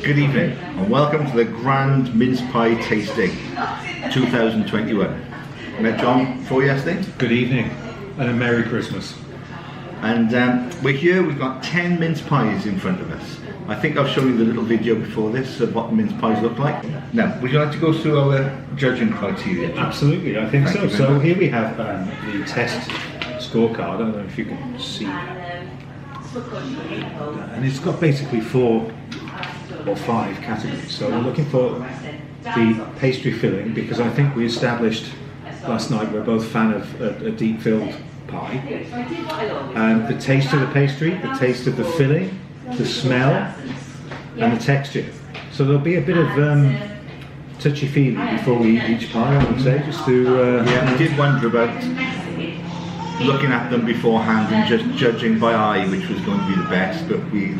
Good evening and welcome to the Grand Mince Pie Tasting 2021. I met John before yesterday. Good evening and a Merry Christmas. And we're here, we've got 10 mince pies in front of us. I think I've shown you the little video before this of what mince pies look like. Now, would you like to go through our judging criteria? Absolutely, I think Thank so. So here we have the test scorecard. I don't know if you can see that. And it's got basically 4 or 5 categories. So we're looking for the pastry filling, because I think we established last night we're both fan of a deep filled pie. And the taste of the pastry, the taste of the filling, the smell and the texture. So there'll be a bit of touchy-feely before we eat each pie, I would say, just to... Yeah, we did wonder about looking at them beforehand and just judging by eye which was going to be the best, but we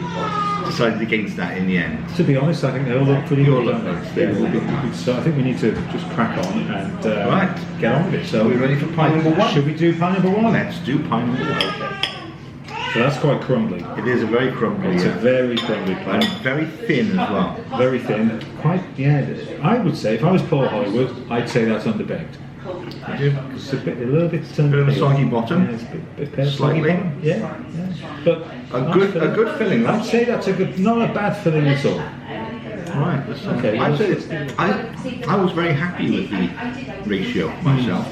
decided against that in the end. To be honest, I think they all look pretty good. Nice. So I think we need to just crack on and right, get on with it. So are we ready for pie number 1? Should we do pie number 1? Let's do pie number 1. Okay. So that's quite crumbly. It is a very crumbly. It's a very crumbly pie. And very thin as well. Very thin. Quite, yeah. I would say, if I was Paul Hollywood, I'd say that's underbaked. It's a little bit of a soggy bottom. Yeah, it's a bit slightly. Yeah. But a good filling. I'd say that's a good, not a bad filling at all. Right. Okay. I'd say I was very happy with the ratio myself.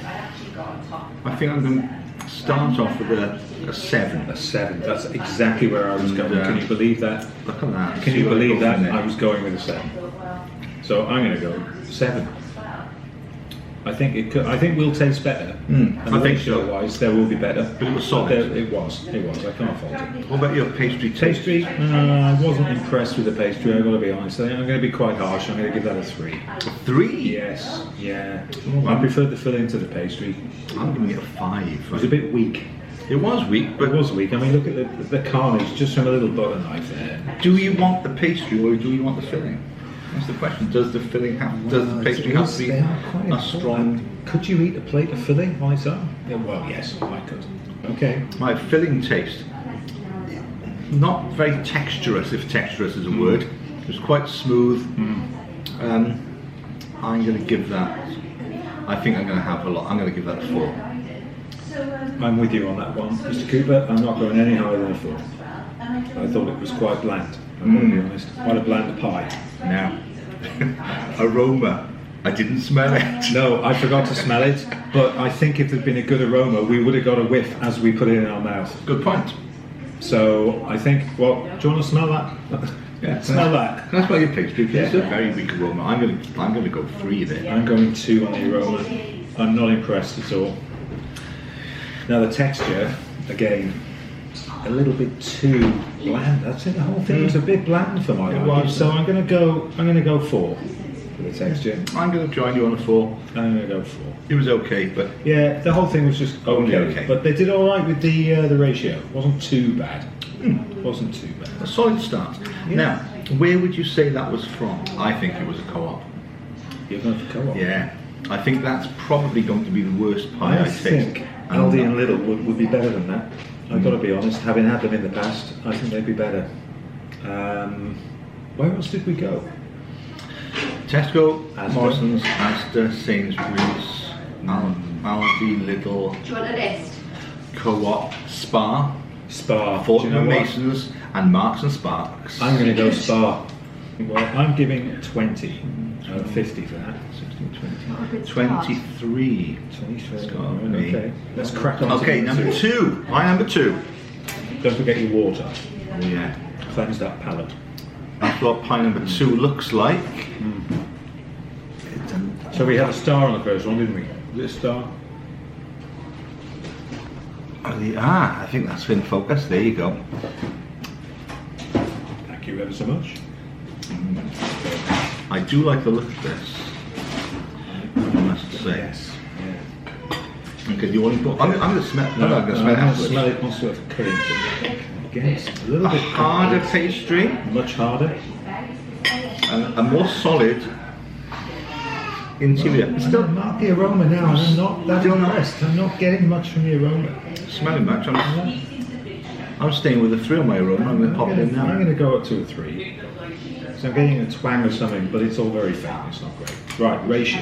I think I'm going to start off with a 7. A 7. That's exactly where I was going. Can you believe that? Look at that. Can you believe that? I was going with a 7. So I'm going to go 7. I think it could. I think we'll taste better. I think so. Wise, there will be better. But it was solid. It was. I can't fault it. What about your pastry? Pastry. I wasn't impressed with the pastry. I've got to be honest. I'm going to be quite harsh. I'm going to give that a 3. A 3? Yes. Yeah. I preferred the filling to the pastry. I'm giving it a 5. It was a bit weak. It was weak, but it was weak. I mean, look at the carnage just from a little butter knife there. Do you want the pastry or do you want the filling? That's the question. Does the filling have? Does the pastry have to be a strong? Could you eat a plate of filling on its own? Yeah, well, yes, I could. Okay. My filling taste, not very texturous, if texturous is a word. It was quite smooth. I'm going to give that. I think I'm going to have a lot. I'm going to give that a 4. I'm with you on that one, Mr. Cooper. I'm not going any higher than a 4. I thought it was quite bland. I'm going to be honest. Quite a bland pie. Now, aroma. I didn't smell it. No, I forgot to smell it. But I think if there'd been a good aroma, we would have got a whiff as we put it in our mouth. Good point. So I think. Well, do you want to smell that? Yeah, smell that. Can I smell your pastry? It's a very weak aroma. I'm going to go 3 there. I'm going 2 on the aroma. I'm not impressed at all. Now the texture, again, a little bit too bland. That's it. The whole thing was a bit bland for my liking. So I'm going to go 4 for the texture. I'm going to join you on a 4. I'm going to go 4. It was okay, but yeah, the whole thing was just okay. But they did all right with the ratio. It wasn't too bad. Wasn't too bad. A solid start. Yeah. Now, where would you say that was from? I think it was a co-op. You're going for co-op? Yeah. I think that's probably going to be the worst pie I taste. think Aldi and Lidl would be better than that. I've got to be honest, having had them in the past, I think they'd be better. Where else did we go? Tesco, Morrison's, Asda, Sainsbury's, Aldi, Lidl. Do you want a list? Co-op, Spar, Fortnum Masons, and Marks and Sparks. I'm going to go Spar. Well, I'm giving 20 out of 50 for that. 16, 20, 23. Okay, let's crack on. Okay, number 2. My number 2. Don't forget your water. Oh, yeah. Cleanse that palate. That's what pie number 2 looks like. So we had a star on the first one, didn't we? Was it a star? I think that's in focus. There you go. Thank you ever so much. I do like the look of this. I must say. Yes. Yeah. Okay, do you want to put? I'm going to smell. No, I'm going to smell it I'm going to afterwards. smell it once sort of cut into it. Again, it's a little A bit harder pastry, much harder. a more solid interior. Still not the aroma now. I'm not that impressed. I'm not getting much from the aroma. Smelling much. I'm staying with a 3 on my aroma. I'm going to pop it in now. I'm going to go up to a 3. So I'm getting a twang of something, but it's all very faint. It's not great. Right, ratio.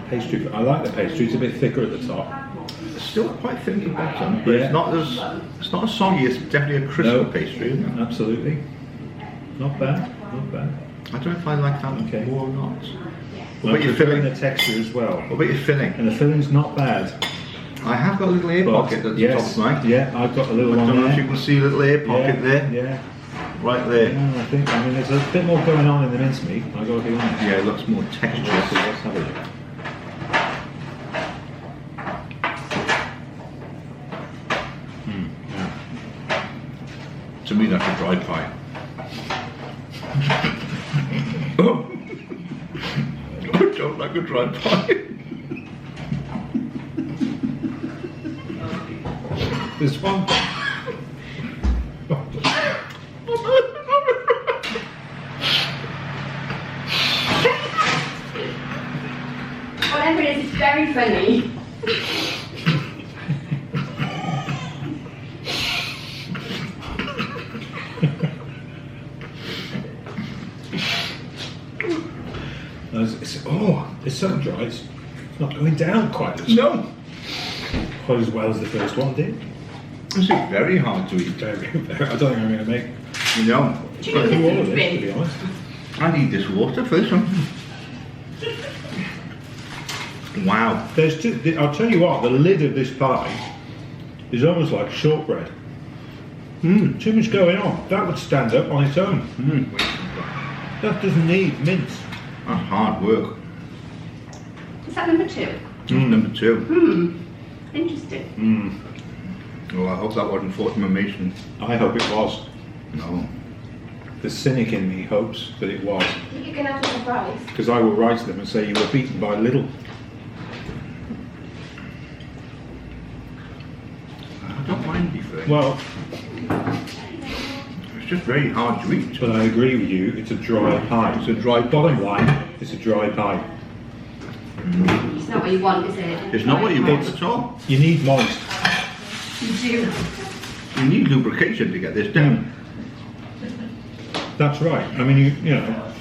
Pastry. I like the pastry. It's a bit thicker at the top. It's still quite thin at the bottom, but Yeah. it's not as soggy. It's definitely a crisper No. pastry, isn't it? Absolutely. Not bad. Not bad. I don't know if I like that Okay. more or not. I'm What about your preferring filling? the texture as well. What about your filling? And the filling's not bad. I have got a little ear But pocket at the top of mine. yeah, I've got a little I one don't know if you there. can see a little ear pocket there. Yeah. Right there. Yeah, I think. I mean, there's a bit more going on in the mincemeat. I got to be honest. Yeah, it looks more texturous. Let's have a look. Yeah. To me, that's a dry pie. Oh. I don't like a dry pie. This one. Whatever it is, it's very funny. It's so dry. It's not going down quite as well as the first one did. This is very hard to eat. Very. I don't think I'm going to make No. Do you know through all of this this, to is be honest. I need this water first. Wow. There's two. I'll tell you what. The lid of this pie is almost like shortbread. Too much going on. That would stand up on its own. That doesn't need mince. That's hard work. Is that number 2? Number 2. Interesting. Well, I hope that wasn't Fortnum and Mason. I hope it was. No. The cynic in me hopes that it was, You can have a surprise. because I will write to them and say you were beaten by little. I don't mind beef. Well, It's just very hard to eat. but I agree with you. It's a dry pie. It's a dry Bottom line, it's a dry pie. It's not what you want, is it? It's not what you want at all. You need moist. You do. You need lubrication to get this down. That's right. I mean, you know.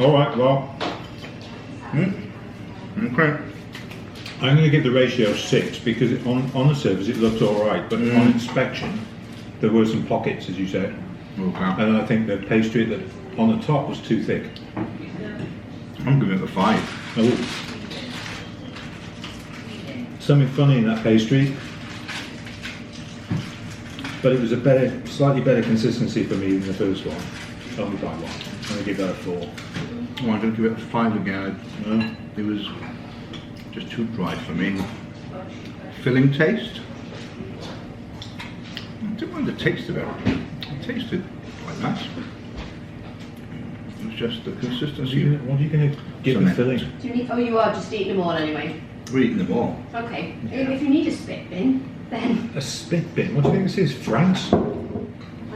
All right. Well, Okay. I'm going to give the ratio 6 because on the surface it looked all right, but on inspection there were some pockets, as you said, Okay. and I think the pastry that on the top was too thick. I'm giving it a 5. Oh. Something funny in that pastry, but it was a slightly better consistency for me than the first one. Only by one. I'm going to give that a 4. Oh, I'm going to give it a 5 again. No? It was just too dry for me. Filling taste. I didn't mind the taste of it. It tasted quite nice. It's just the consistency. What are you going to give the Cement. filling? Do you need, oh, you are just eating them all anyway. We're eating them all. Okay. If you need a spit bin, then, A spit bin? What do you think this is? France? well,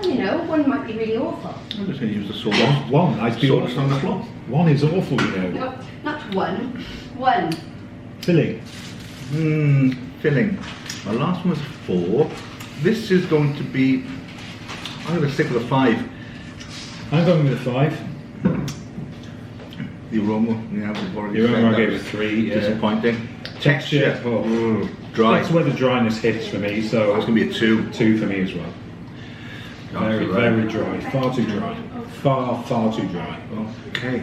you know, one might be really awful. I'm just going to use the sauce. One, I'd be Sauce on the floor. One is awful, you know. No, not one. One. Filling. Filling. My last one was 4. This is going to be. I'm going to stick with a 5. I'm going with a 5. The aroma, yeah, we've already The said aroma I that gave was a 3. Yeah. disappointing. Texture. Oh, dry. That's where the dryness hits for me, so That's going to be a 2. 2 for me as well. Very, very dry. Far too dry. Far too dry. Okay.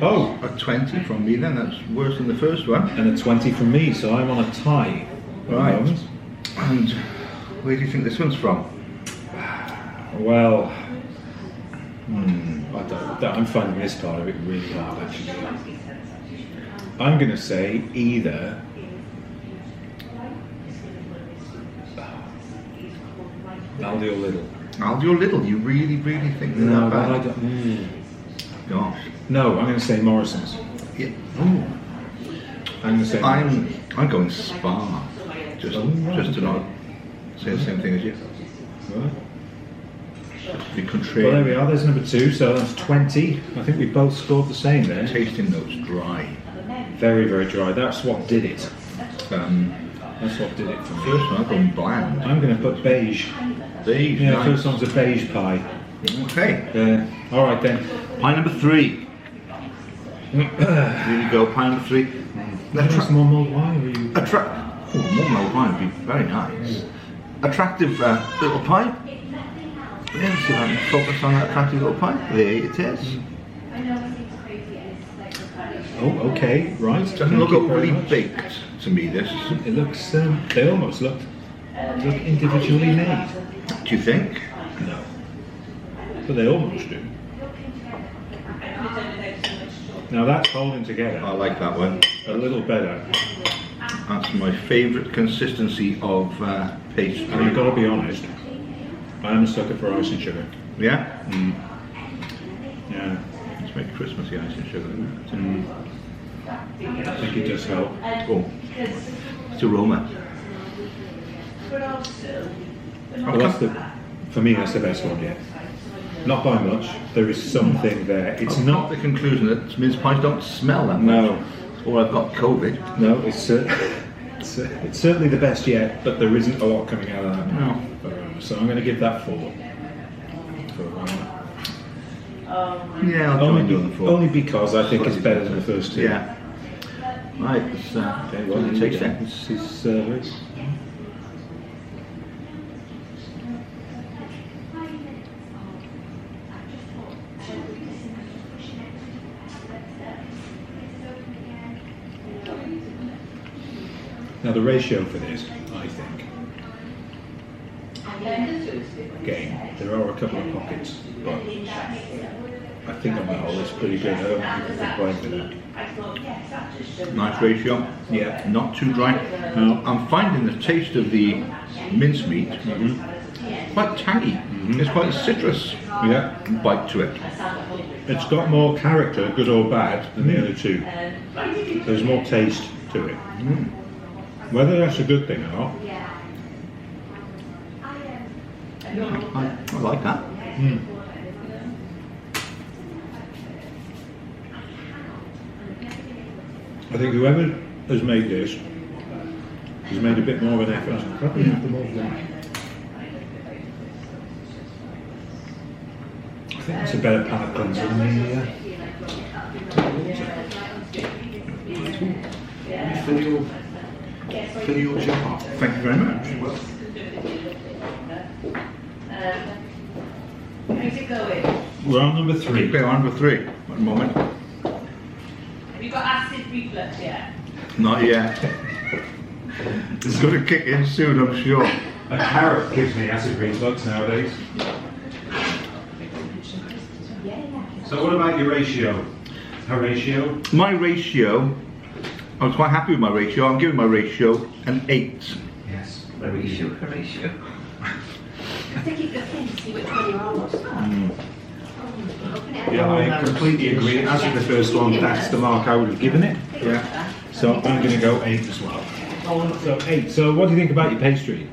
Oh, A 20 from me then, that's worse than the first one. and a 20 from me, so I'm on a tie. at the Right. moment. And where do you think this one's from? Well, I'm finding this part of it really hard actually. I'm going to say either Aldi or Lidl. Aldi or Lidl? You really think they're No, that well, I bad? don't. Gosh. No, I'm going to say Morrison's. Yeah. I'm going to say Morrison's. I'm going Spar. Just to not say the same thing as you. Right. Just to be Well, contrary. there we are. There's number 2. So that's 20. I think we both scored the same there. Tasting notes dry. Very, very dry. That's what did it. That's what did it for me. First one, I'm going bland. I'm going to put beige. Beige. Yeah, Nice. first one's a beige pie. Okay. All right then. Pie number 3. Here we go. Pie number 3. That's more mulled wine. Or you? More mulled wine would be very nice. Attractive little pie. Let's see if I can focus on that attractive little pie. There it is. Oh, okay, right. Doesn't look overly baked to me, this. It looks. They almost look individually made. Do you think? No, but they almost do. Now that's holding together I like that one. a little better. That's my favourite consistency of pastry. And I've got to be honest, I'm a sucker for ice and sugar. Yeah? Yeah, Let's make Christmassy ice and sugar. I think it does help. Oh, it's aroma. Well, for me, that's the best one yet. Not by much. There is something there. It's I've not. got the conclusion that mince pies don't smell that much. No. Or I've got COVID. No, it's certainly the best yet, but there isn't a lot coming out of that. No. So I'm going to give that 4. Yeah, I'll try and do the 4. Only because I think it's better than the first 2. Yeah. Right, let's Okay, well, taste it. this is now the ratio for this, I think. Again, there are a couple of pockets, but I think on the whole it's pretty good. I don't think people complain for that. Nice ratio. Yeah. Not too dry. No. I'm finding the taste of the mincemeat quite tangy. It's quite a citrus Yeah. bite to it. It's got more character, good or bad, than the other 2. There's more taste to it. Whether that's a good thing or not, I like that. I think whoever has made this has made a bit more of an effort. Probably have the more wine. I think it's a better palate cleanser than Fill your jar. Thank you very much. How's it going? We're on number 3. Okay, on number 3. One moment. Have you got acid reflux yet? Not yet. It's going to kick in soon, I'm sure. A carrot gives me acid reflux nowadays. So what about your ratio? Her ratio? My ratio, I was quite happy with my ratio. I'm giving my ratio an 8. Yes. Ratio. I think you can see which one you're on. Yeah, I completely agree. As with the first one, that's the mark I would have given it. Yeah. So I'm going to go 8 as well. So 8. So what do you think about your pastry?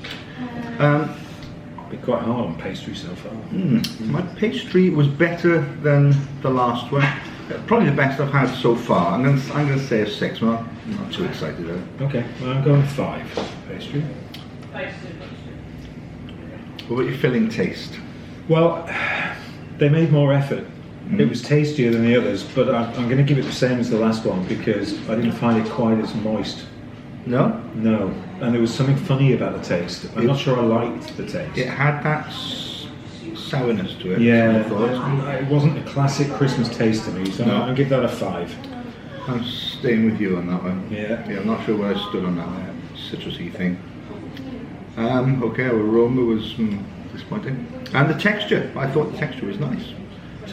Been quite hard on pastry so far. My pastry was better than the last one. Probably the best I've had so far. I'm going to say a 6. Well, I'm not too excited though. Okay, well, I'm going 5 pastry. What about your filling taste? Well, they made more effort. It was tastier than the others, but I'm going to give it the same as the last one because I didn't find it quite as moist. No? No, and there was something funny about the taste. I'm not sure I liked the taste. It had that sourness to it. Yeah, I thought. it wasn't a classic Christmas taste to me, so No. I'll give that a 5. I'm staying with you on that one. Yeah. I'm not sure where I stood on that citrusy thing. Okay, our aroma was disappointing. And the texture, I thought the texture was nice.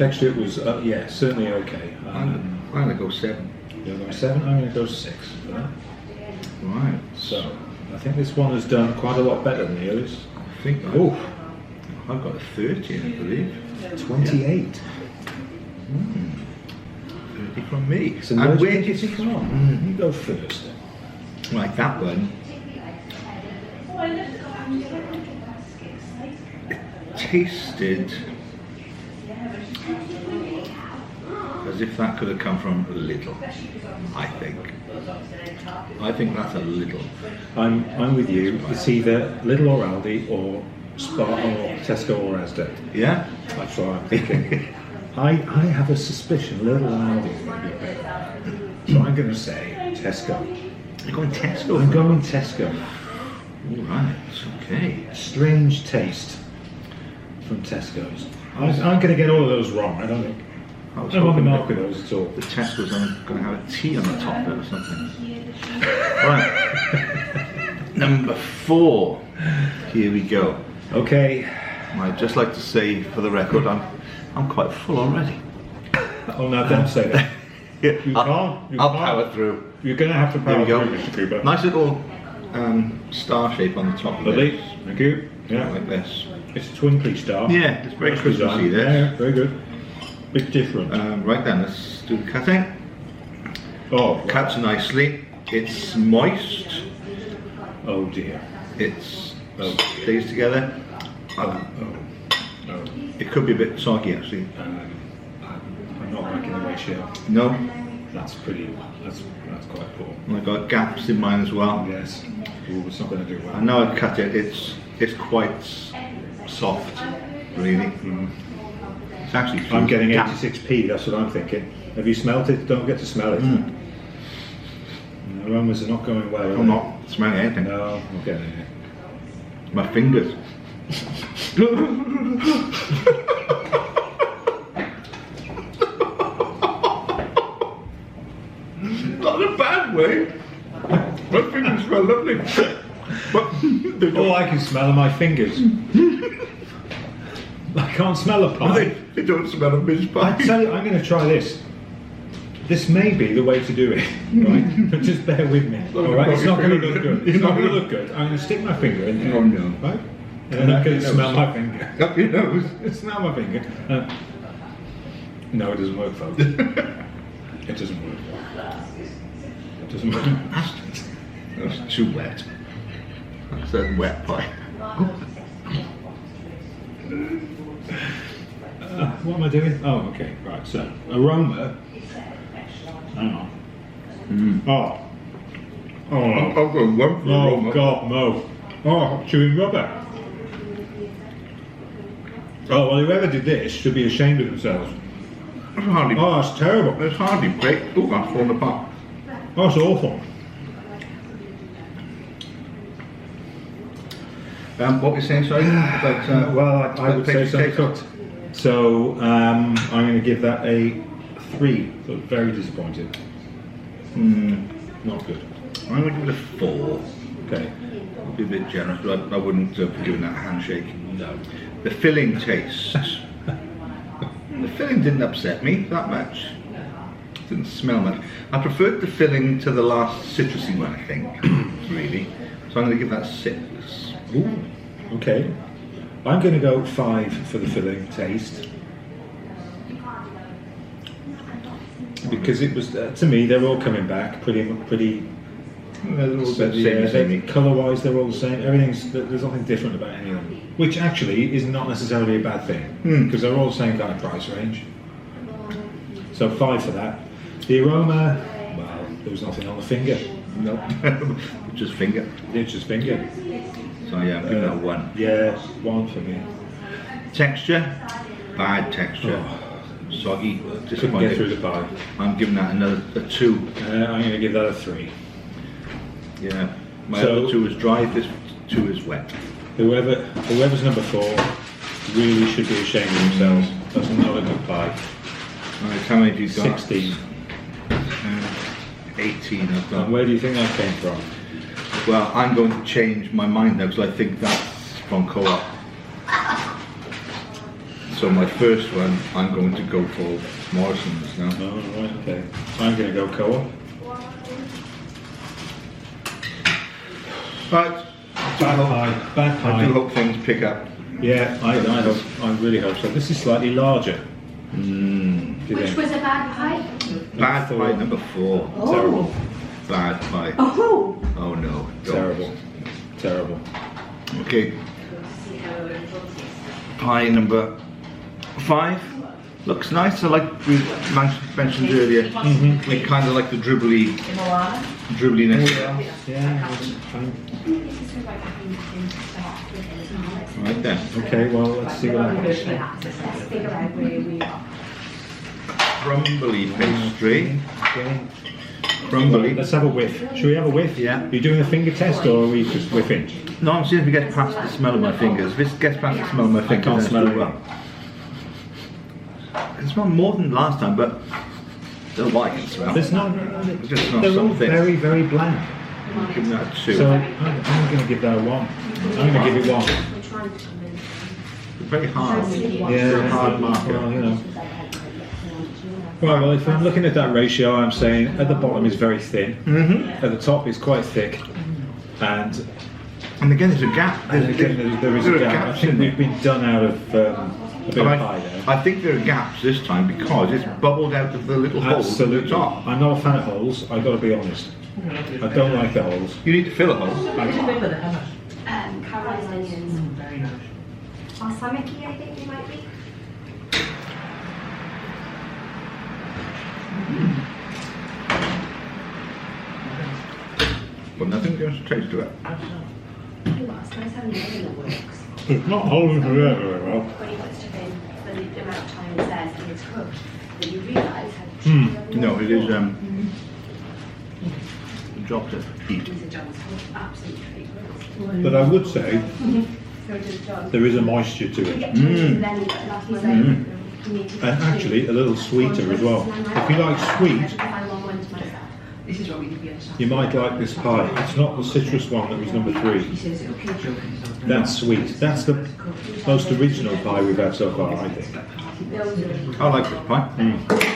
Texture was, yeah, certainly okay. I'm going to go 7. You're going 7, I'm going to go 6 for that. Right. So, I think this one has done quite a lot better than the others. I think I've got a 30, I believe. 28. 30 from me. So and where did you take on? You go first. Like that one. It tasted as if that could have come from Lidl, I think. I think that's a Lidl. I'm with you. It's either Lidl or Aldi or Spar or Tesco or Asda. Yeah? That's what I'm thinking. I have a suspicion Lidl and Aldi might be better. So I'm going to say Tesco. You're going Tesco? I'm going Tesco. All right, okay. Strange taste from Tesco's. I'm going to get all of those wrong. I don't think. I was I'm on the hoping mark with those at all. the Tesco's I'm going to have a T on the top of it or something. Right. Number 4. Here we go. Okay. I'd just like to say, for the record, I'm quite full already. Oh no, don't say that. Yeah, You I'll can't. power through. You're going to have to There power we go. through, Mr. Cooper. Nice little star shape on the top of Lovely. it. Thank you. Yeah. Like this. It's a twinkly star. Yeah, it's very Nice Christmassy design. this. Yeah, very good. Big difference. Right then, let's do the cutting. Oh, Cuts nicely. It's moist. oh dear. It's stays together. Oh. It could be a bit soggy actually. I'm not liking the ratio. No, That's pretty. That's quite poor. and I've got gaps in mine as well. Yes. Ooh, it's not going to do well. I know I've cut it. It's quite soft, really. It's actually. I'm getting gap- 86p. That's what I'm thinking. Have you smelt it? Don't get to smell it. The aromas are not going well. are I'm they? not smelling anything. No, I'm not getting it. My fingers. Not in a bad way. My fingers smell lovely. But they All I can smell are my fingers. I can't smell a pie. they don't smell of mince pie. I tell you, I'm going to try this. This may be the way to do it, right? But just bear with me. All right, it's not going to look good. It's not going to look good. I'm going to stick my finger in there. Oh no. Right? And then I can smell my finger. Up your nose. Smell my finger. No, it doesn't work, folks. It doesn't work. It doesn't work. That's too wet. That's a wet pie. What am I doing? Oh, okay, right. So, aroma. Hang on. Oh. Oh, I'll go one for oh aroma. God, no. Oh, chewing rubber. Oh, well, whoever did this should be ashamed of themselves. It's hardly, Oh, that's terrible. it's hardly baked. Oh, that's fallen apart. Oh, that's awful. What were you saying, sorry? About, Well, I would say pastry something cake? cooked. So, I'm going to give that a 3. So very disappointed. Not good. I'm going to give it a 4. Okay. I'll be a bit generous, but I wouldn't be doing that handshake. No. The filling taste. The filling didn't upset me that much. It didn't smell much. I preferred the filling to the last citrusy one, I think, really. So I'm going to give that 6. Ooh. Okay. I'm going to go 5 for the filling taste. Because it was, to me, they're all coming back pretty. They're all the same. Colour-wise, they're all the same. There's nothing different about any of them. Which actually is not necessarily a bad thing, because they're all the same kind of price range. So 5 for that. The aroma, well, there was nothing on the finger. No, just finger. It's just finger. So yeah, I'm giving that 1. Yeah, 1 for me. Texture, bad texture. Soggy, Couldn't disappointed. get through the pie. I'm giving that a 2. I'm going to give that a 3. Yeah, my So- other 2 is dry. This 2 is wet. Whoever's number 4 really should be ashamed of themselves. That's not a good pie. Alright, how many have you got? 16. 18 I've And got. where do you think that came from? Well, I'm going to change my mind now because I think that's from Co-op. So my first one, I'm going to go for Morrison's now. Oh, right, okay. I'm going to go co-op. But Bad I do pie. hope things pick up. Yeah, I really hope so. This is slightly larger. Do you Which think? was a bad pie? Bad pie number 4. Terrible. Bad pie. Oh! Oh no. don't. Terrible. Terrible. Okay. Pie number 5. Looks nice. I like we mentioned earlier. We kind of like the dribbliness. Yeah. Right then. Okay, well, let's see what happens. Crumbly pastry. Okay. Crumbly. Let's have a whiff. Should we have a whiff? Yeah. Are you doing a finger test or are we just whiffing? No, I'm seeing if it gets past the smell of my fingers. If it gets past the smell of my fingers, can't then smell it's it. well. It smells more than last time, but don't like it smell. There's not. It's just not They're all something. very, very bland. Give me that 2. So I'm going to give that a 1. I'm going to give it 1. Very hard. Yeah, Very hard marker. Well, you know. Right, well, if I'm looking at that ratio, I'm saying at the bottom is very thin, at the top is quite thick, and And again, there's a gap. again, there is a gap. I think we've been done out of a bit of pie there. I think there are gaps this time because it's bubbled out of the little holes at the Absolutely. top. I'm not a fan of holes, I've got to be honest. I don't like the holes. You need to fill a hole. Caramelized onions. Balsamic-y, I think they might be. But nothing goes to taste to it. It's nice having an oven that works. It's not holding together very well. When you put stuff in, for the amount of time it says and it's cooked, then you realise how No, it is dropped it. Heat. These are John's absolute favourites. But I would say Go to John. there is a moisture to it. Then last one, you need to And actually a little sweeter as well. If you like sweet, This is what we did the other side. you might like this pie. It's not the citrus one that was number 3. That's sweet. That's the most original pie we've had so far, I think. I like this pie.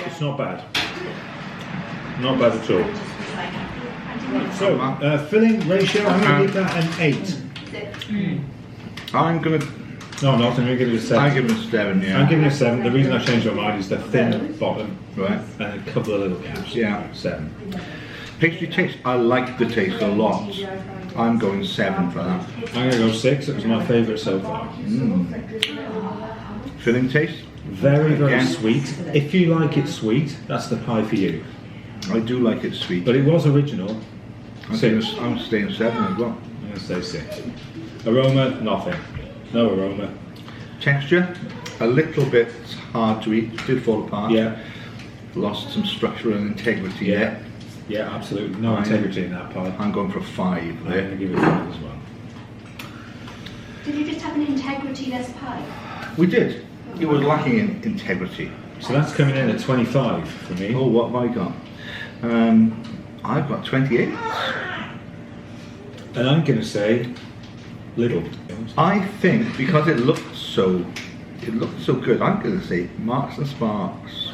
It's not bad. Not bad at all. So, filling ratio, I'm going to give that an 8. I'm gonna. No, I'm not. I'm going to give it a 7. I give it a 7. Yeah. I'm giving it a 7. The reason I changed my mind is the thin bottom Right. and a couple of little gaps. Yeah. 7. Pastry taste. I like the taste a lot. I'm going 7 for that. I'm going to go 6. It was my favourite so far. Filling taste. Very, very Again. sweet. If you like it sweet, that's the pie for you. I do like it sweet. But it was original. I'm 6. staying 7 as well. I'm going to say 6. Aroma, nothing. No aroma. Texture, a little bit hard to eat. Did fall apart. Yeah. Lost some structural integrity Yeah. there. Yeah, absolutely. No integrity in that pie. I'm going for a 5 I'm there. going to give it 5 as well. Did you just have an integrity-less pie? We did. It was lacking in integrity. So that's coming in at 25 for me. Oh, what have I got? I've got 28. And I'm going to say little. I think because it looked so good, I'm going to say Marks and Sparks.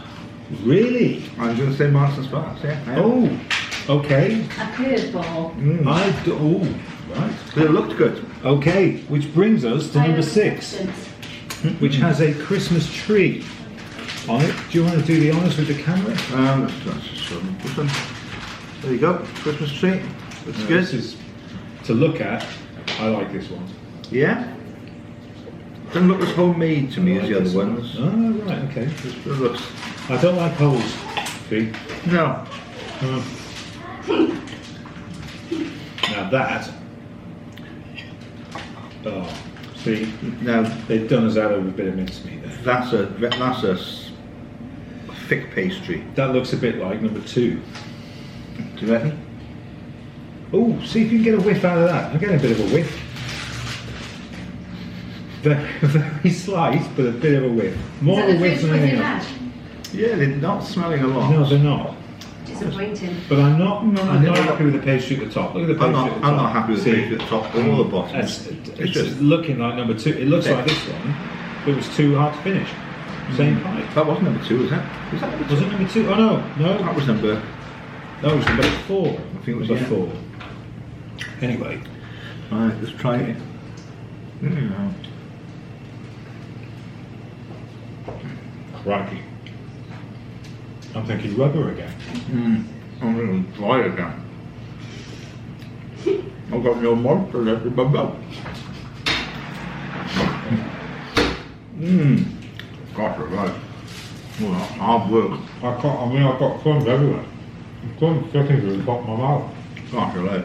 Really? I'm going to say Marks and Sparks, yeah. I am. Oh, okay. A curveball. Right. But it looked good. Okay, which brings us to number 6, which has a Christmas tree on it. Do you want to do the honours with the camera? Let's just show them this one. There you go, Christmas tree. Looks good. This is to look at. I like this one. Yeah. Doesn't look as homemade to me as the other ones. Oh, right, okay. It looks. I don't like holes. See? No. Now that. Oh, see? Now They've done us out of a bit of mincemeat there. that's a thick pastry. That looks a bit like number 2. Do you reckon? Oh, see if you can get a whiff out of that. I'm getting a bit of a whiff. Very, very slight, but a bit of a whiff. More of a whiff than anything else. Yeah, they're not smelling a lot. No, they're not. Disappointing. But I'm not no. happy with the pastry at the top. Look at the I'm pastry at the not. I'm top. not happy with the See? pastry at the top or the bottom. It's just looking like number 2. It looks Okay. like this one, it was too hard to finish. Same pie. That was number 2, was that? Was that number 2? Was it number 2? Oh no, That was number... no, it was number 4. I think it was number yeah. 4. Anyway, Right, let's try it. crikey. I'm thinking rubber again. I'm going to try it again. I've got no monster left in my mouth. Got it right. Well, that's hard work. I've got crumbs everywhere. Crumbs sticking to the bottom of my mouth. Got it right.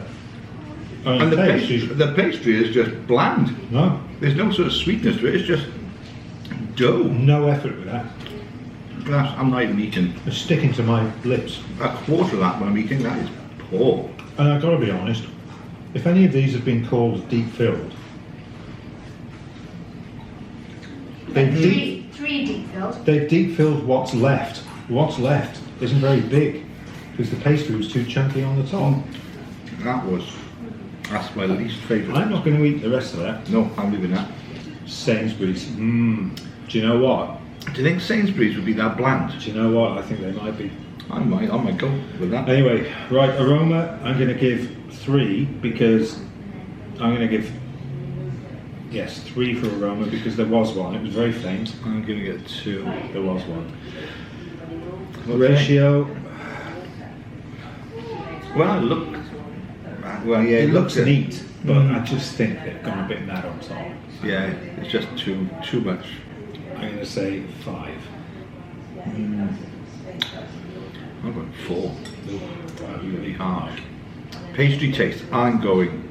And the pastry is just bland. No. There's no sort of sweetness to it, it's just dough. No effort with that. I'm not even eating It's sticking to my lips. a quarter of that when I'm eating. That is poor. And I've got to be honest, if any of these have been called deep filled, Three deep filled. they've deep filled what's left. What's left isn't very big because the pastry was too chunky on the top. That's my least favourite. I'm not going to eat the rest of that. No, I'm leaving that. Sainsbury's. Do you know what? Do you think Sainsbury's would be that bland? Do you know what? I think they might be. I might go with that. Anyway, right, aroma, I'm going to give 3 because I'm going to give, yes, 3 for aroma because there was one. It was very faint. I'm going to get 2. There was one. Okay. Ratio, Well, yeah, it looks at- neat, but I just think they've gone a bit mad on top. Yeah, it's just too much. I'm going to say 5. I'm going 4. Wow, Really hard. Pastry taste, I'm going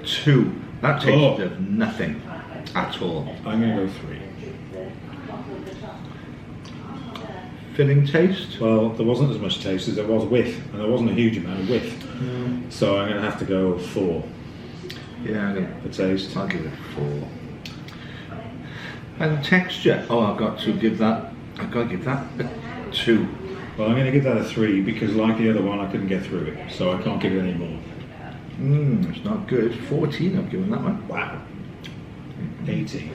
2. That tastes Oh. of nothing at all. I'm going to go 3. Filling taste? Well, there wasn't as much taste as there was width, and there wasn't a huge amount of width. So I'm going to have to go 4 Yeah, I'm going for taste. I'll give it 4. And texture, I've got to give that a 2. Well, I'm going to give that a 3 because, like the other one, I couldn't get through it, so I can't give it any more. It's not good. 14 I've given that one. Wow. 18.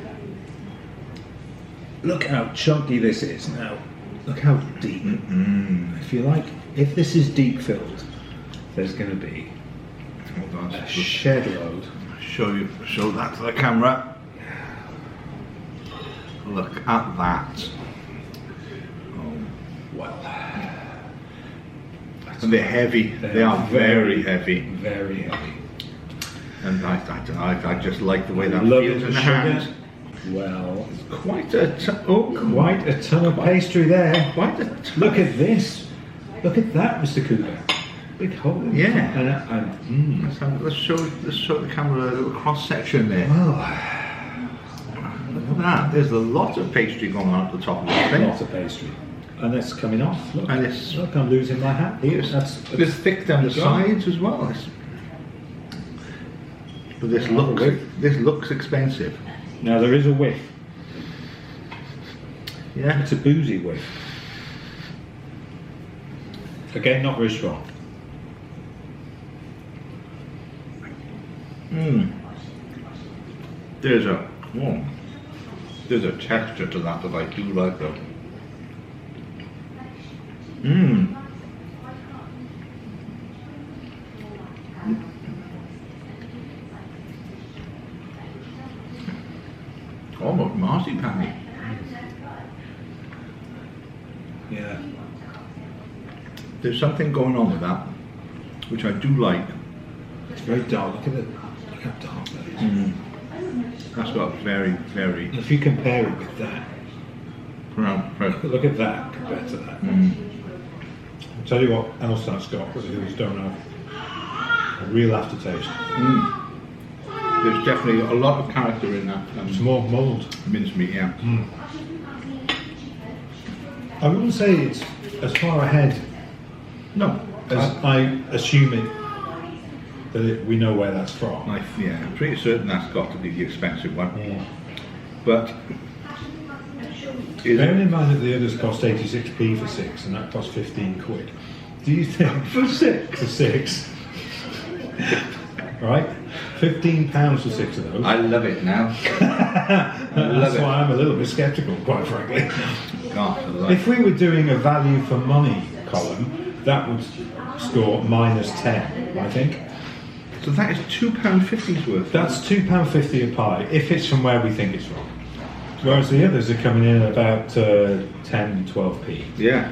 Look how chunky this is now. Look how deep. If you like, if this is deep filled, there's going to be Hold on, a shed load. show that to the camera. Look at that. Well, And they're heavy. They are very heavy. Very heavy. And I don't know, I just like the way that Love feels it, in the sugar. hand. Well, Quite a quite a ton of pastry there. quite a ton. Look at this. Look at that, Mr. Cooper. Big hole. in the Yeah. top. And Let's show the camera a little cross section there. well, Look at that. There's a lot of pastry going on at the top of this thing. lots of pastry. And it's coming off. Look, And it's- look, I'm losing my hat here. It's thick down the sides as well. But this looks expensive. Now there is a whiff. Yeah. It's a boozy whiff. Again, not very strong. There's a texture to that I do like though. Almost marzipan-y. Yeah. There's something going on with that, which I do like. It's very dark. Look at it. Look how dark that is. That's got very, very. If you compare it with that, Well, look at that compared to that. I'll tell you what else that's got, because the others don't have a real aftertaste. there's definitely a lot of character in that It's more mould. mincemeat, yeah. I wouldn't say it's as far ahead No, as I assume it, we know where that's from. I'm pretty certain that's got to be the expensive one. But Bearing in mind that the others cost 86p for 6 and that cost 15 quid. Do you think for 6? for 6, right? £15 for 6 of those. I love it now. That's why I'm a little bit sceptical, quite frankly. God, I like If we were doing a value for money column, that would score -10, I think. So that is £2.50's worth. That's £2.50 a pie, if it's from where we think it's from. Whereas the others are coming in at about 10, 12p. Yeah.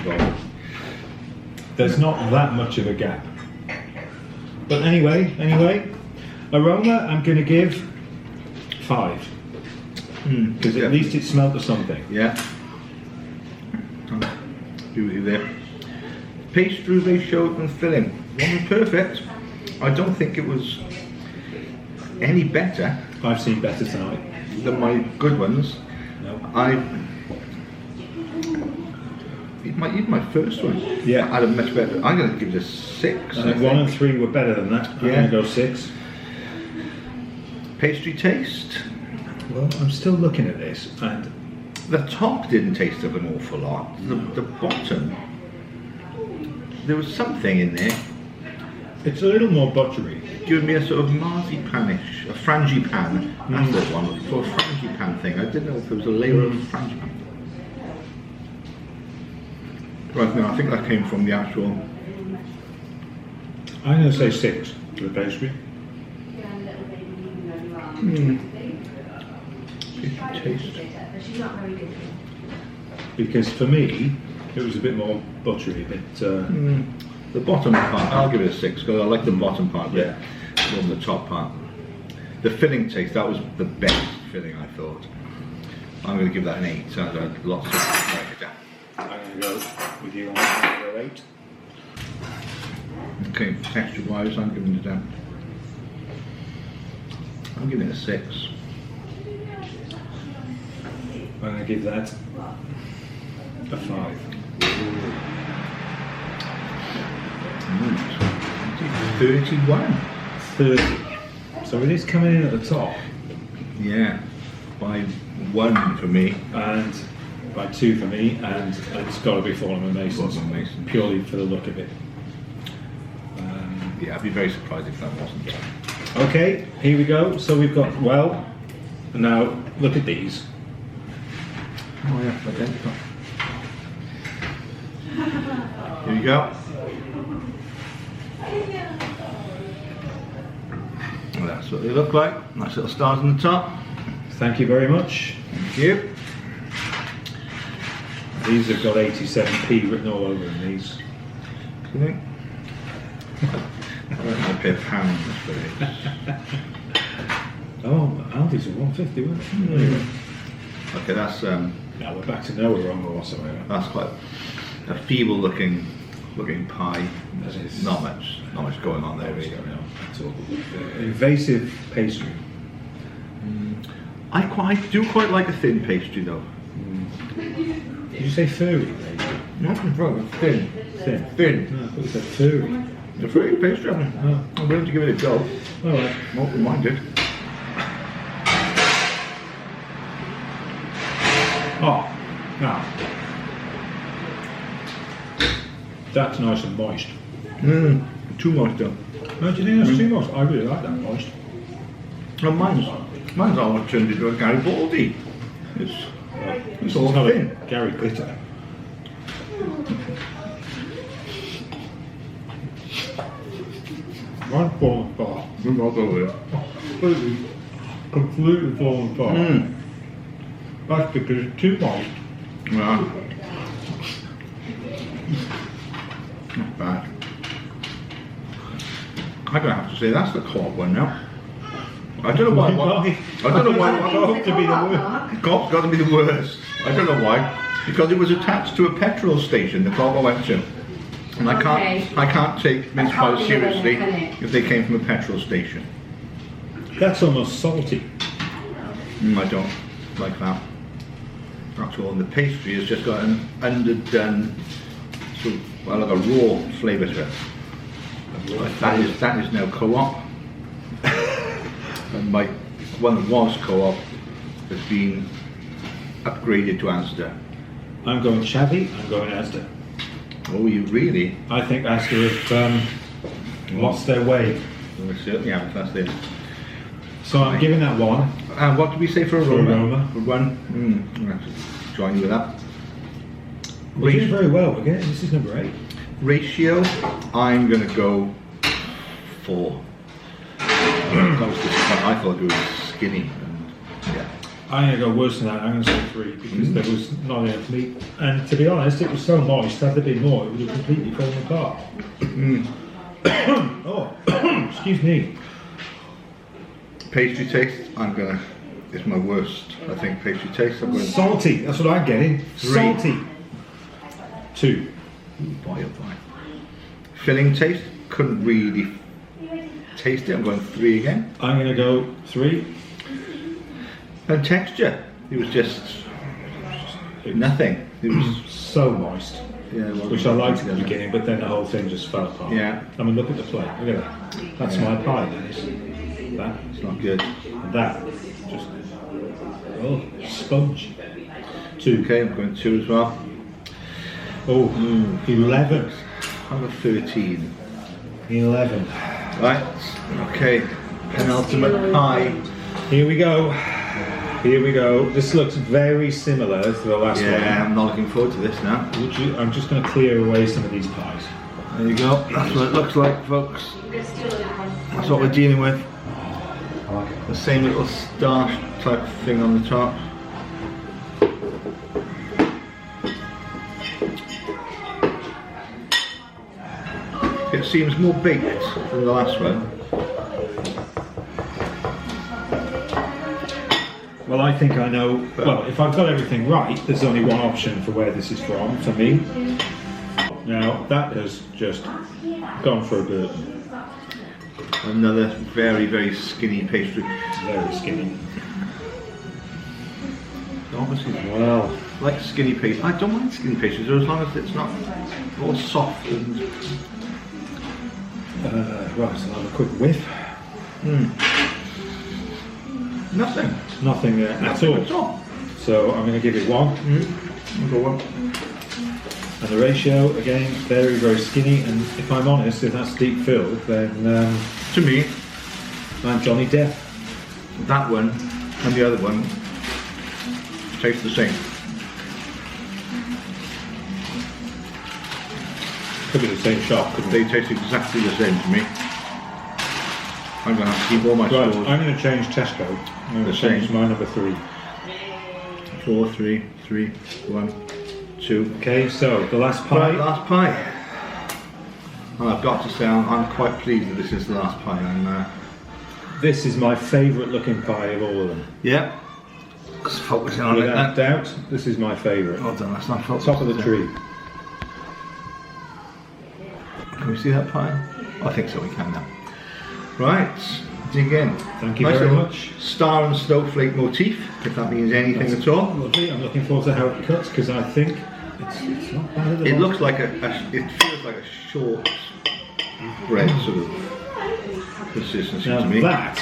Well, There's not that much of a gap. But anyway, aroma, I'm going to give 5. Because at least it smelt of something. yeah. I'll agree with you there. Pastry ratio and filling. Wasn't perfect. I don't think it was any better I've seen better tonight. than my good ones. No. Even my first one. Yeah. I had a much better. I'm going to give it a 6. I think 1 and 3 were better than that. I'm Yeah. going to go 6. Pastry taste. Well, I'm still looking at this, and The top didn't taste of an awful lot. The bottom, there was something in there, it's a little more buttery. giving me a sort of marzipan-ish, a frangipan. That's the one, sort of frangipan thing. I didn't know if there was a layer of frangipan. Right, no, I think that came from the actual. I'm going to say 6 for the pastry. Pastry taste. She's not very good. Because for me, it was a bit more buttery, a bit. The bottom part, I'll give it a 6 because I like the bottom part Yeah. more than the top part. The filling taste, that was the best filling I thought. I'm going to give that an 8. So I had lots of character. I'm going to go with you on that. I'm going to go 8. Okay, texture wise, I'm giving it I'm giving it a 6. I'm going to give that a 5. 31. 30. So it is coming in at the top, Yeah, by 1 for me. and by 2 for me, and it's got to be Fallen and Masons, Fallen Masons. purely for the look of it. Yeah, I'd be very surprised if that wasn't. Okay, here we go. So we've got, well, now look at these. Oh yeah, identical. Here you go. Well, that's what they look like. Nice little stars on the top. Thank you very much. Thank you. These have got 87p written all over them, these. You think? I pay £1 for this. Oh, Aldi's are 150, weren't they? There you go. Okay, that's Now we're back to nowhere wrong or whatsoever. that's quite a feeble looking pie. That is. Not much going on there really. That's all. Invasive pastry. I do quite like a thin pastry though. Did you say furry pastry? Not wrong, thin. Thin. Thin. No, I thought you said furry. The furry pastry. I'm willing to give it a go. Alright. Not minded. Oh, now. That's nice and moist. Too much though. No, do you think that's too moist? I really like that moist. And mine's almost turned into a Garibaldi. It's all not thin. a Gary Glitter. Mine's falling apart. We're not over it. Completely falling apart. That's because it's too moist. Yeah. Not bad. I'm gonna have to say that's the co-op one now. I don't know why. I don't know why. Co-op to be the worst. Co-op's got to be the worst. I don't know why. Because it was attached to a petrol station. The co-op I went to, and I can't take mince pies seriously if they came from a petrol station. That's almost salty. I don't like that. That's all. And the pastry has just got an underdone, sort of, well, like a raw flavour to it. That is now co-op. And my one that was co-op has been upgraded to Asda. I'm going Chavy, I'm going Asda. Oh, you really? I think Asda have lost their way. We certainly haven't, that's it. So I'm giving that 1. And what did we say for aroma? aroma. For 1? I'm going to have to join you with that. We're doing very well. Again, this is number 8. Ratio, I'm going to go 4. I was disappointed. I thought it was skinny. And, yeah. I'm going to go worse than that. I'm going to say 3 because there was not enough meat. And to be honest, it was so moist. Had there been more, it would have completely fallen apart. Oh, excuse me. Pastry taste, it's my worst, I think, pastry taste. I'm going Salty. That's what I'm getting. 3. Salty. 2. Ooh, boy, oh boy. Filling taste, couldn't really taste it. I'm going 3 again. I'm going to go 3. And texture, it was just nothing. It was So moist. yeah, it wasn't Which I liked at the together. beginning, but then the whole thing just fell apart. Yeah. I mean, look at the plate. Look at that. That's my pie. That is. That. It's not good. And that. Just. Oh, sponge. 2. Okay, I'm going 2 as well. Oh, 11. I'll go 13. 11. Right. Okay. Penultimate pie. Here we go. Here we go. This looks very similar to the last Yeah, one. I'm not looking forward to this now. I'm just going to clear away some of these pies. There you go. That's what it looks like, folks. That's what we're dealing with. The same little starch type thing on the top. It seems more baked than the last one. Well, I think I know. Well, if I've got everything right, there's only one option for where this is from, for me. Now, that has just gone for a burden. Another very, very skinny pastry. Very skinny. Obviously, Well, like skinny pastry. I don't mind skinny pastries as long as it's not all soft and. right, so I'll have a quick whiff. Nothing. Nothing at all. At all. So I'm going to give it 1. I'll go 1. And the ratio, again, very, very skinny. And if I'm honest, if that's deep filled, then To me, I'm Johnny Depp. that one and the other one taste the same. Could be the same shop, couldn't They it? taste exactly the same to me. I'm going to have to keep all my Right, scores. I'm going to change Tesco. I'm going The to change same. my number 3. 4, 3, 3, 1, 2. Okay, so the last pie. Right, last pie. And I've got to say, I'm quite pleased that this is the last pie. This is my favourite looking pie of all of them. Yeah. Let's focus in on it Without then. doubt, this is my favourite. Well done, that's not focused. Top of the tree. Can we see that pie? I think so, we can now. Right, dig in. Thank you Nice very little much. Star and snowflake motif, if that means anything at all. Lovely. I'm looking forward to how it cuts because I think it's not bad at all. It looks like it feels like a short bread sort of consistency Now to me. that,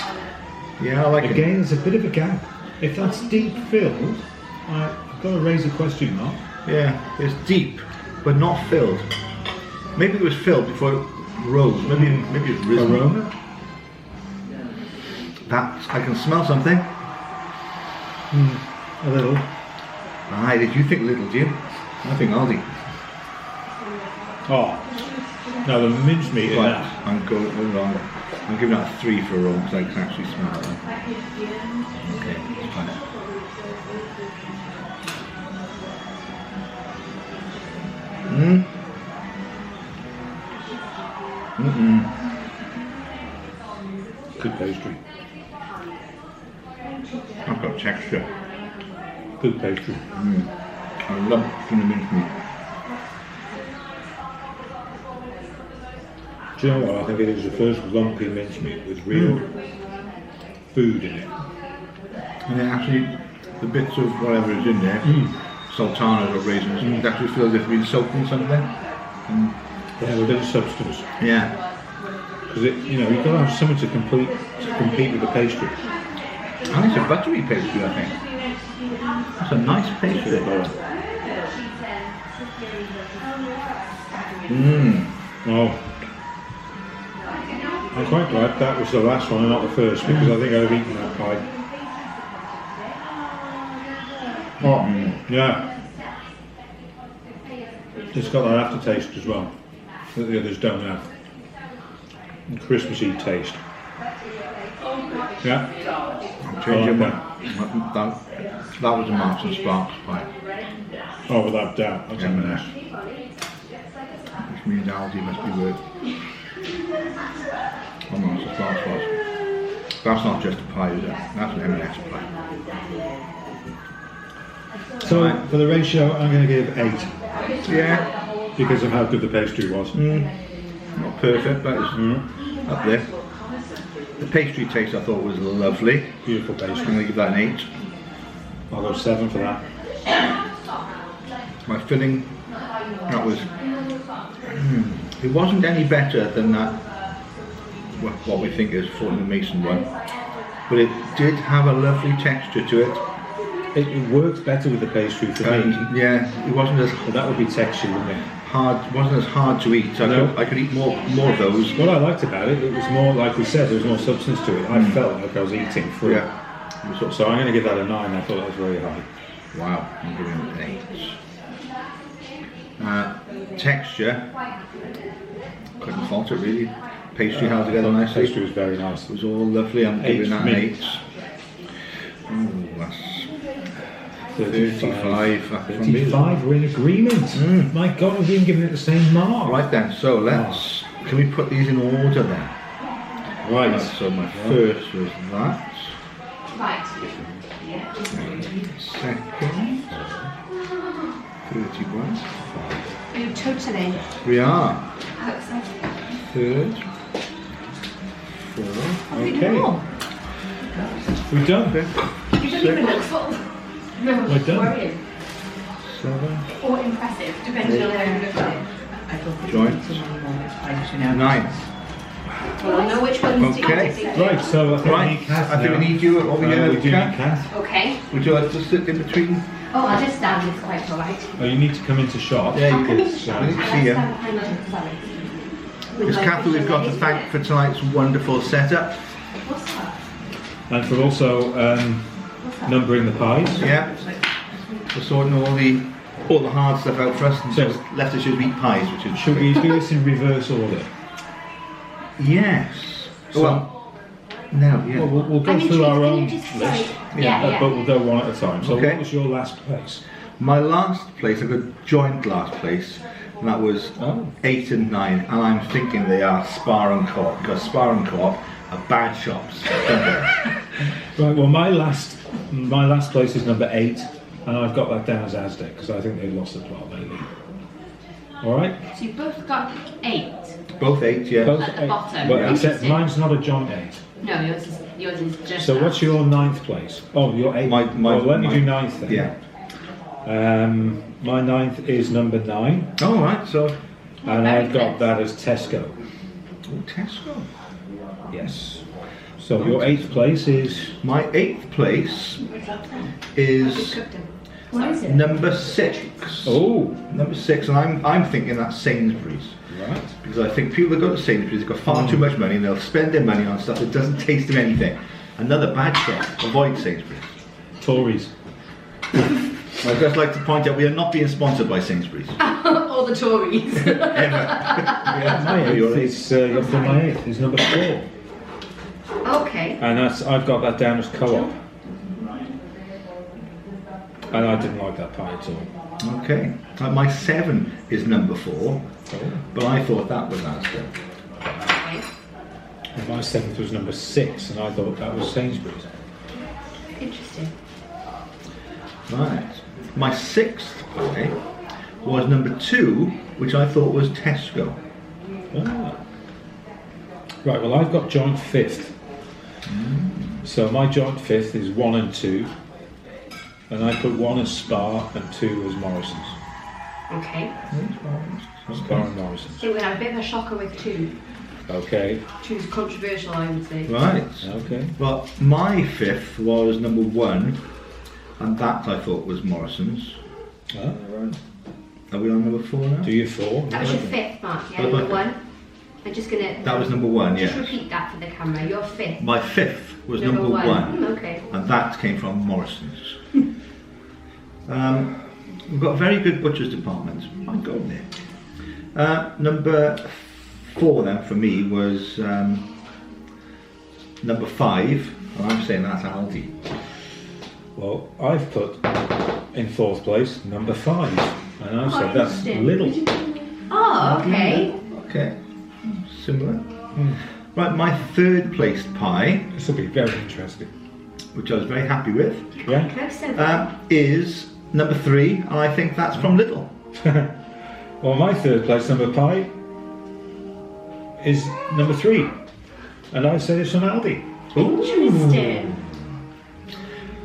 Yeah, I like it. again, there's a bit of a gap. If that's deep filled, I've got to raise a question mark. Yeah, it's deep, but not filled. Maybe it was filled before it rose. Maybe it's risen. Aroma? That I can smell something. A little. Aye, did you think little, do you? I think Aldi. Oh. Now the mincemeat in But that. I'm going wrong. I'm giving that a 3 for a roll because I can actually smell it. Okay, it's fine. Good pastry. I've got texture. Good pastry. I love the mincemeat. Do you know what? I think it is the first lumpy mincemeat with real food in it. And then actually, the bits of whatever is in there, sultanas or raisins, it actually feels as if it's been soaked in something. They have a bit of substance. Yeah. Because you've got to have something to compete with the pastry. And it's a buttery pastry, I think. It's a nice pastry. Oh, I'm quite glad that was the last one and not the first, because I think I've eaten that pie. Oh, yeah. It's got that aftertaste as well, that the others don't have. A Christmassy taste. Yeah. I'm changing one. That was a Marks and Sparks pie. Oh, without doubt. That's M&S. M&S. Which means Aldi must be worth. Oh, Marks and Sparks was. That's not just a pie, is it? That's an M&S pie. So for the ratio, I'm going to give 8 Yeah. because of how good the pastry was. Not perfect, but it's up there. The pastry taste I thought was lovely. Beautiful I'm pastry. going to give that an 8. I'll go 7 for that. My filling, that was. It wasn't any better than that. What we think is Fortnum Mason one, but it did have a lovely texture to it. It worked better with the pastry for me. Yeah, it wasn't as But that would be texture, wouldn't it? hard. Wasn't as hard to eat. So No. I could eat more of those. What I liked about it, it was more, like we said, there was more substance to it. I felt like I was eating fruit. Yeah. It was sort of- So I'm going to give that a 9. I thought that was very high. Wow, I'm giving it an 8. Texture, couldn't fault it really. Pastry held together The nicely. pastry was very nice. It was all lovely. I'm giving that an 8. Ooh, that's 35. From me. 35, we're in agreement. My God, we've been giving it the same mark. Right then, so let's. Can we put these in order then? Right. So my first was that. Right. Second. 31. You totally. We are. How exciting. Third. Fourth. Okay. We're done. You don't even look full. No, We're done. worrying. 7. Or impressive, depending on how you look at it. Joint. 9. Well, I know which ones Okay. do you Right, so I think we Right. need Kath I think now. we need you over here. We do need Kath. Kath. Okay. Would you like to sit in between? Oh, I'll just stand. It's quite alright. Oh, you need to come into shot. Yeah, you I'll come could. into shot. I need to I'll see you. stand behind you, sorry. It's Kath we've got to thank for tonight's wonderful setup. What's that? And for also numbering the pies. Yeah. For sorting all the hard stuff out for us and So- just left us to eat pies, which is Should we do this in reverse order? Yes. So- Well, no, yeah. Well, we'll go I mean, through our can own you just list, say- Yeah. but we'll go one at a time. So Okay. what was your last place? My last place, I got joint last place, and that was Oh. 8 and 9, and I'm thinking they are Spar and Co-op, because Spar and Co-op are bad shops. Right, well my last place is number 8, and I've got that down as Asda, because I think they've lost the plot lately. Alright? So you've both got 8. Both 8, yeah. Both At the 8. bottom. Well, except Interesting. mine's not a joint 8. No, yours is just. So what's your 9th place? Oh, your 8th. My- well, let me my- do 9th then. Yeah. My 9th is number 9, All right, so and I've got that as Tesco. oh, Tesco. Yes. So your 8th place is My 8th place is What is it? number 6. Number 6, and I'm thinking that's Sainsbury's. right. Because I think people that go to Sainsbury's have got far too much money and they'll spend their money on stuff that doesn't taste of anything. Another bad shop, avoid Sainsbury's. Tories. I'd just like to point out we are not being sponsored by Sainsbury's. Or the Tories. Ever. My Your 8th is my 8th is number 4, Okay. and I've got that down as Co-op. And I didn't like that pie at all. Okay. My 7 is number 4, but I thought that was Asda. Okay. And my 7th was number 6, and I thought that was Sainsbury's. Interesting. Right. My 6th pie was number 2, which I thought was Tesco. Ah. Right, well I've got joint 5th. So my joint 5th is 1 and 2. And I put 1 as Spar and 2 as Morrison's. Okay. Spar and Morrison's. So we're going to have a bit of a shocker with 2. Okay. 2's controversial, I would say. Right. Okay. Well, my 5th was number 1, and that I thought was Morrison's. Ah, right. Are we on number 4 now? Do you 4? That was your 5th, Mark, yeah? What about Number 1? I'm just gonna. That was number 1, Just yes. repeat that for the camera. Your 5th. My 5th was number 1. Okay. And that came from Morrison's. We've got a very good butcher's department. I'm going there. Number 4 then for me was number 5, and I'm saying that's Aldi. Well, I've put in 4th place number 5, and I've said that's interesting. Lidl. Oh, okay. Okay, similar. Right, my 3rd placed pie, This will be very interesting. which I was very happy with, Yeah. Close so far. is number 3, and I think that's from Lidl. Well, my 3rd place number pie is number 3, and I say it's from Aldi. Interesting.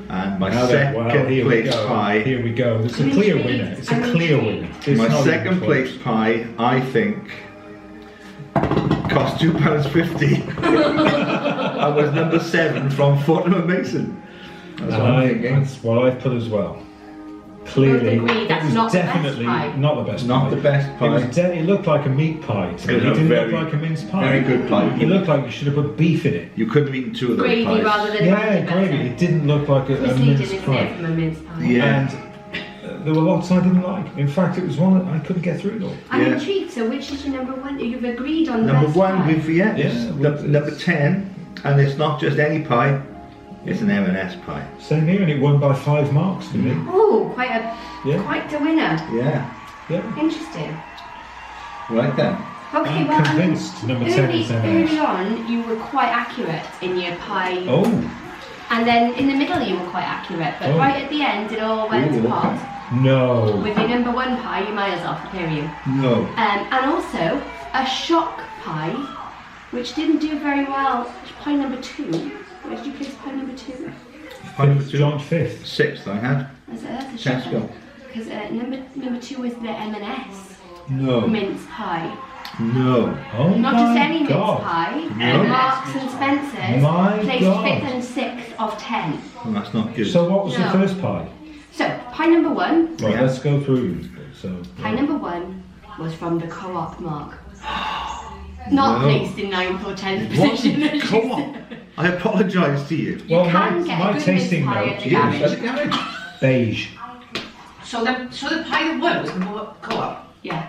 And my Now then, second here we place go. pie. Here we go. It's a I'm clear intrigued. winner. It's a I'm clear intrigued. winner. It's My not second even place close. pie, I think, cost £2.50. I was number 7 from Fortnum & Mason. That's what I'm thinking. That's what I've put as well. Clearly, Both agree it that's was not the best definitely pie. not the best Not pie. the best pie. It looked like a meat pie to me. It It was didn't very- look like a mince pie. very good pie. It looked like you should have put beef in it. You couldn't have eaten 2 of those Gravy pies. rather than Yeah, gravy. It didn't look like a Misleading, mince isn't it, pie. from a mince pie? Yeah. And there were lots I didn't like. In fact, it was one that I couldn't get through it all. I'm Yeah. intrigued. So, which is your number 1? You've agreed on the Number best 1 pie. with Yeah, well, number 10, and it's not just any pie, it's an M&S pie. Same here, and it won by 5 marks for me. Oh, quite a winner. Yeah. Yeah. Interesting. Right then. Okay, I'm well, convinced number 10 is early M&S. on, you were quite accurate in your pie, Oh, and then in the middle, you were quite accurate, but Oh. right at the end, it all went Ooh, apart. no. With your number 1 pie, you're miles off, I hear you. No. And also a shock pie, which didn't do very well. Pie number 2. Where did you place pie number 2? John 5th. 6th I had. That's a Chance to shocker. go. Because number 2 was the M&S No. mince pie. No. Oh Not my just any God. mince pie. No. Marks and Spencer's My placed God. 5th and 6th of 10. Well, that's not good. So what was No. the first pie? So pie number 1. Right, Yeah. let's go through. So Pie number 1 was from the co-op mark. Not No. placed in 9th or 10th What? position. as you Come on. said. I apologise to you. You Well, can my- get my a good tasting mince pie note at the is- garage. beige. So the pie that won was the co-op. Yeah.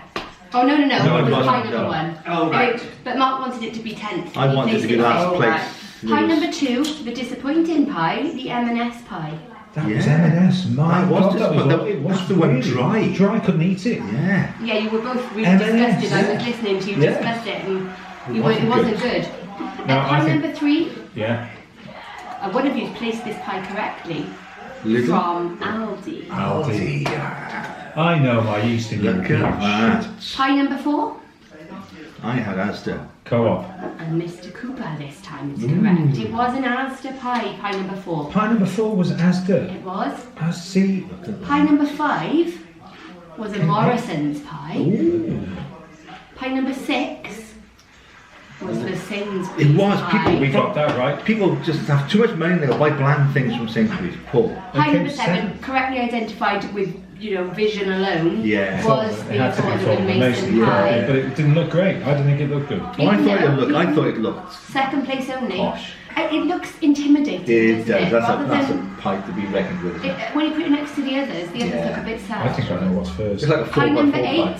Oh no, No, it it was wasn't, pie number no. 1. Oh, right. But Mark wanted it to be 10th. I He wanted placed to be it last fifth. place. Pie number 2, the disappointing pie, the M&S pie. That was Yeah. M&S. My That was God, just- that was but all- it was that's the one really dry. Dry, couldn't eat it. Yeah. Yeah, you were both really M&S, disgusted. I yeah. was listening to you Yeah. discuss it, and It it wasn't good. No, I Pie think- number 3, Yeah. one of you placed this pie correctly. Little. From Aldi. Aldi. I know my Eastern Look European at that. Pie number 4, I had Asda. co-op. and Mr. Cooper this time is correct. It was an Asda pie, pie number 4. Pie number 4 was Asda. It was. I see. Pie number 5 was a Morrison's pie. Ooh. Pie number 6 was the Sainsbury's It was. pie. We got that right. People just have too much money, they'll buy bland things from Sainsbury's. Paul. Pie Okay, number 7, seven. correctly identified with, vision alone, Yeah. was It the had to be Fortnum Fortnum Mason Mason, pie. but it didn't look great. I didn't think it looked good. Well, I Even thought though- I thought it looked. Second place only. Posh. It looks intimidating, It doesn't does. it? That's Rather a pie to be reckoned with. Isn't it? when you put it next to the others Yeah. look a bit sad. I think I know what's first. It's like a Pie 4x4 number pie. 8,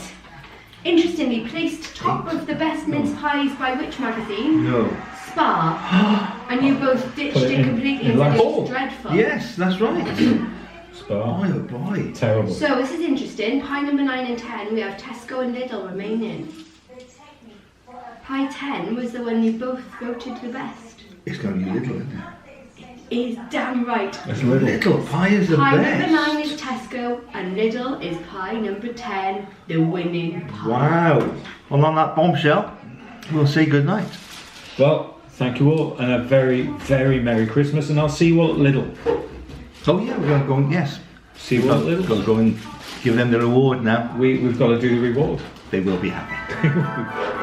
interestingly placed top of the best mince pies by which magazine? No. Spa. And you both ditched Put it it in- completely in and said it last- was dreadful. Yes, that's right. Spa. Boy, oh boy. Terrible. So this is interesting. Pie number 9 and 10, we have Tesco and Lidl remaining. Pie 10 was the one you both voted the best. It's going to be little, isn't it? Is damn right. It's little. Little pie is the Pie best. number 9 is Tesco and Lidl is pie number 10, the winning pie. Wow. Well, on that bombshell, we'll say good night. Well, thank you all, and a very, very Merry Christmas, and I'll see you all at Lidl. Oh yeah, we're going to go and yes. See you all at We've got to Lidl. go and give them the reward now. We've got to do the reward. They will be happy.